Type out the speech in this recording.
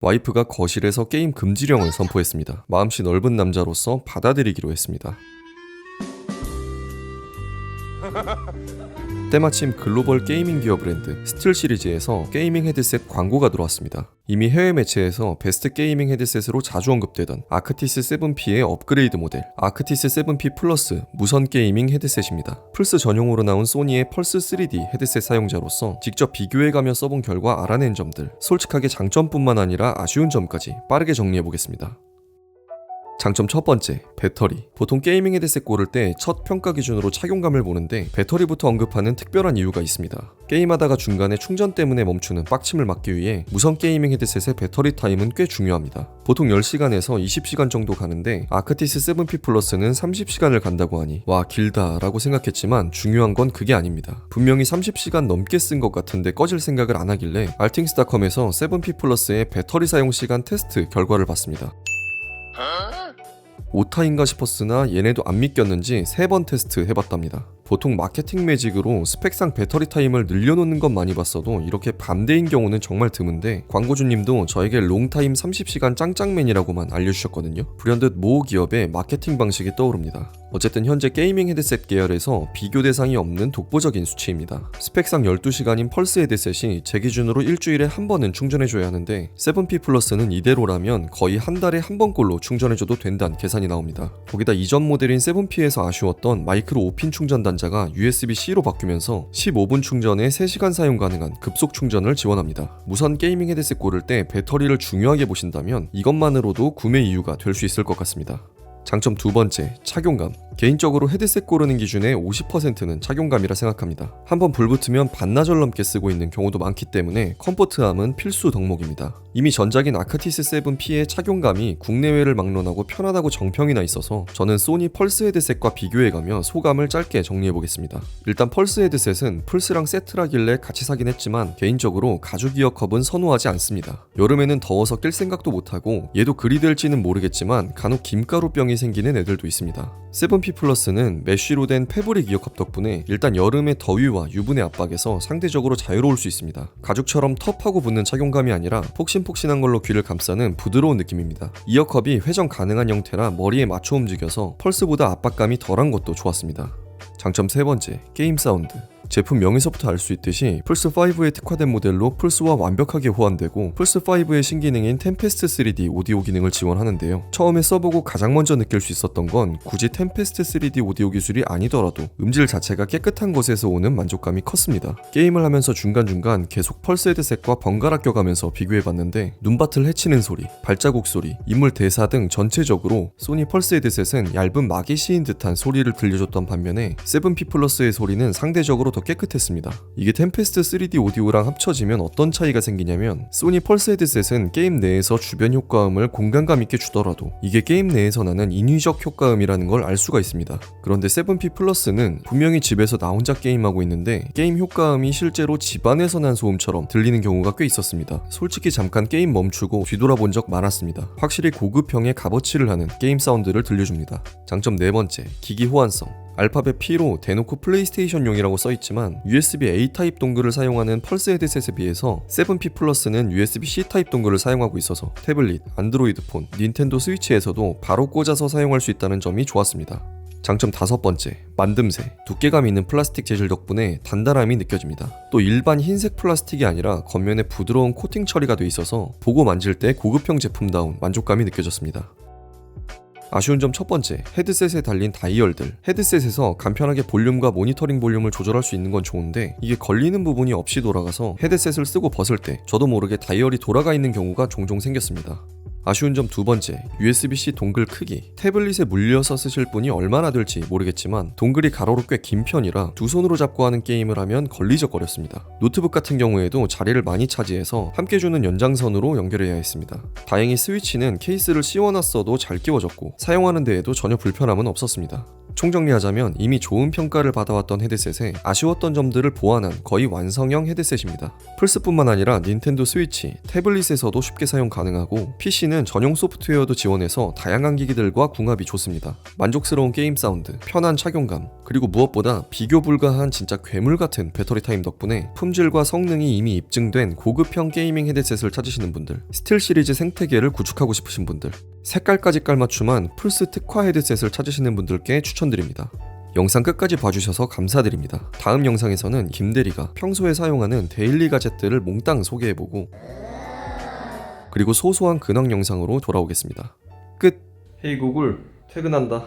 와이프가 거실에서 게임 금지령을 선포했습니다. 마음씨 넓은 남자로서 받아들이기로 했습니다. 때마침 글로벌 게이밍 기어 브랜드 스틸 시리즈에서 게이밍 헤드셋 광고가 들어왔습니다. 이미 해외 매체에서 베스트 게이밍 헤드셋으로 자주 언급되던 아크티스 7P의 업그레이드 모델 아크티스 7P 플러스 무선 게이밍 헤드셋입니다. 플스 전용으로 나온 소니의 펄스 3D 헤드셋 사용자로서 직접 비교해가며 써본 결과 알아낸 점들, 솔직하게 장점뿐만 아니라 아쉬운 점까지 빠르게 정리해보겠습니다. 장점 첫 번째, 배터리. 보통 게이밍 헤드셋 고를 때 첫 평가 기준으로 착용감을 보는데 배터리부터 언급하는 특별한 이유가 있습니다. 게임하다가 중간에 충전 때문에 멈추는 빡침을 막기 위해 무선 게이밍 헤드셋의 배터리 타임은 꽤 중요합니다. 보통 10시간에서 20시간 정도 가는데 아크티스 7P 플러스는 30시간을 간다고 하니 와 길다 라고 생각했지만 중요한 건 그게 아닙니다. 분명히 30시간 넘게 쓴 것 같은데 꺼질 생각을 안 하길래 알팅스닷컴에서 7P 플러스의 배터리 사용 시간 테스트 결과를 봤습니다. 오타인가 싶었으나 얘네도 안 믿겼는지 3번 테스트 해봤답니다. 보통 마케팅 매직으로 스펙상 배터리 타임을 늘려놓는 건 많이 봤어도 이렇게 반대인 경우는 정말 드문데 광고주님도 저에게 롱타임 30시간 짱짱맨이라고만 알려주셨거든요. 불현듯 모 기업의 마케팅 방식이 떠오릅니다. 어쨌든 현재 게이밍 헤드셋 계열에서 비교 대상이 없는 독보적인 수치입니다. 스펙상 12시간인 펄스 헤드셋이 제 기준으로 일주일에 한 번은 충전해줘야 하는데 7P 플러스는 이대로라면 거의 한 달에 한 번꼴로 충전해줘도 된다는 계산이 나옵니다. 거기다 이전 모델인 7P에서 아쉬웠던 마이크로 5핀 충전 단자가 USB-C로 바뀌면서 15분 충전에 3시간 사용 가능한 급속 충전을 지원합니다. 무선 게이밍 헤드셋 고를 때 배터리를 중요하게 보신다면 이것만으로도 구매 이유가 될 수 있을 것 같습니다. 장점 두 번째, 착용감. 개인적으로 헤드셋 고르는 기준의 50%는 착용감이라 생각합니다. 한번 불붙으면 반나절 넘게 쓰고 있는 경우도 많기 때문에 컴포트함은 필수 덕목입니다. 이미 전작인 아크티스 7P의 착용감이 국내외를 막론하고 편하다고 정평이 나 있어서 저는 소니 펄스 헤드셋과 비교해가며 소감을 짧게 정리해보겠습니다. 일단 펄스 헤드셋은 플스랑 세트라길래 같이 사긴 했지만 개인적으로 가죽 이어컵은 선호하지 않습니다. 여름에는 더워서 낄 생각도 못하고 얘도 그리 될지는 모르겠지만 간혹 김가루병이 생기는 애들도 있습니다. 7P 플러스는 메쉬로 된 패브릭 이어컵 덕분에 일단 여름의 더위와 유분의 압박에서 상대적으로 자유로울 수 있습니다. 가죽처럼 텁하고 붙는 착용감이 아니라 폭신폭신한 걸로 귀를 감싸는 부드러운 느낌입니다. 이어컵이 회전 가능한 형태라 머리에 맞춰 움직여서 펄스보다 압박감이 덜한 것도 좋았습니다. 장점 세 번째, 게임 사운드. 제품 명에서부터 알 수 있듯이 플스5에 특화된 모델로 플스와 완벽하게 호환되고 플스5의 신기능인 템페스트 3D 오디오 기능을 지원하는데요. 처음에 써보고 가장 먼저 느낄 수 있었던 건 굳이 템페스트 3D 오디오 기술이 아니더라도 음질 자체가 깨끗한 것에서 오는 만족감이 컸습니다. 게임을 하면서 중간중간 계속 펄스 헤드셋과 번갈아 껴가면서 비교해봤는데 눈밭을 헤치는 소리, 발자국 소리, 인물 대사 등 전체적으로 소니 펄스 헤드셋은 얇은 막이 씌인 듯한 소리를 들려줬던 반면에 7P 플러스의 소리는 상대적으로 더 깨끗했습니다. 이게 템페스트 3D 오디오랑 합쳐지면 어떤 차이가 생기냐면 소니 펄스 헤드셋은 게임 내에서 주변 효과음을 공간감 있게 주더라도 이게 게임 내에서 나는 인위적 효과음이라는 걸 알 수가 있습니다. 그런데 7P 플러스는 분명히 집에서 나 혼자 게임하고 있는데 게임 효과음이 실제로 집안에서 난 소음처럼 들리는 경우가 꽤 있었습니다. 솔직히 잠깐 게임 멈추고 뒤돌아본 적 많았습니다. 확실히 고급형의 값어치를 하는 게임 사운드를 들려줍니다. 장점 네 번째, 기기 호환성. 알파벳 P로 대놓고 플레이스테이션용이라고 써있지만 USB-A 타입 동글을 사용하는 펄스 헤드셋에 비해서 7P 플러스는 USB-C 타입 동글을 사용하고 있어서 태블릿, 안드로이드 폰, 닌텐도 스위치에서도 바로 꽂아서 사용할 수 있다는 점이 좋았습니다. 장점 다섯 번째, 만듦새. 두께감 있는 플라스틱 재질 덕분에 단단함이 느껴집니다. 또 일반 흰색 플라스틱이 아니라 겉면에 부드러운 코팅 처리가 돼 있어서 보고 만질 때 고급형 제품다운 만족감이 느껴졌습니다. 아쉬운 점 첫 번째, 헤드셋에 달린 다이얼들. 헤드셋에서 간편하게 볼륨과 모니터링 볼륨을 조절할 수 있는 건 좋은데 이게 걸리는 부분이 없이 돌아가서 헤드셋을 쓰고 벗을 때 저도 모르게 다이얼이 돌아가 있는 경우가 종종 생겼습니다. 아쉬운 점 두 번째, USB-C 동글 크기. 태블릿에 물려서 쓰실 분이 얼마나 될지 모르겠지만 동글이 가로로 꽤 긴 편이라 두 손으로 잡고 하는 게임을 하면 걸리적거렸습니다. 노트북 같은 경우에도 자리를 많이 차지해서 함께 주는 연장선으로 연결해야 했습니다. 다행히 스위치는 케이스를 씌워놨어도 잘 끼워졌고 사용하는 데에도 전혀 불편함은 없었습니다. 총정리하자면 이미 좋은 평가를 받아왔던 헤드셋에 아쉬웠던 점들을 보완한 거의 완성형 헤드셋입니다. 플스뿐만 아니라 닌텐도 스위치, 태블릿에서도 쉽게 사용 가능하고 PC는 게임기는 전용 소프트웨어도 지원해서 다양한 기기들과 궁합이 좋습니다. 만족스러운 게임 사운드, 편한 착용감, 그리고 무엇보다 비교 불가한 진짜 괴물 같은 배터리 타임 덕분에 품질과 성능이 이미 입증된 고급형 게이밍 헤드셋을 찾으시는 분들, 스틸 시리즈 생태계를 구축하고 싶으신 분들, 색깔까지 깔맞춤한 플스 특화 헤드셋을 찾으시는 분들께 추천드립니다. 영상 끝까지 봐주셔서 감사드립니다. 다음 영상에서는 김대리가 평소에 사용하는 데일리 가젯들을 몽땅 소개해보고 그리고 소소한 근황 영상으로 돌아오겠습니다. 끝! 헤이 구글, 퇴근한다.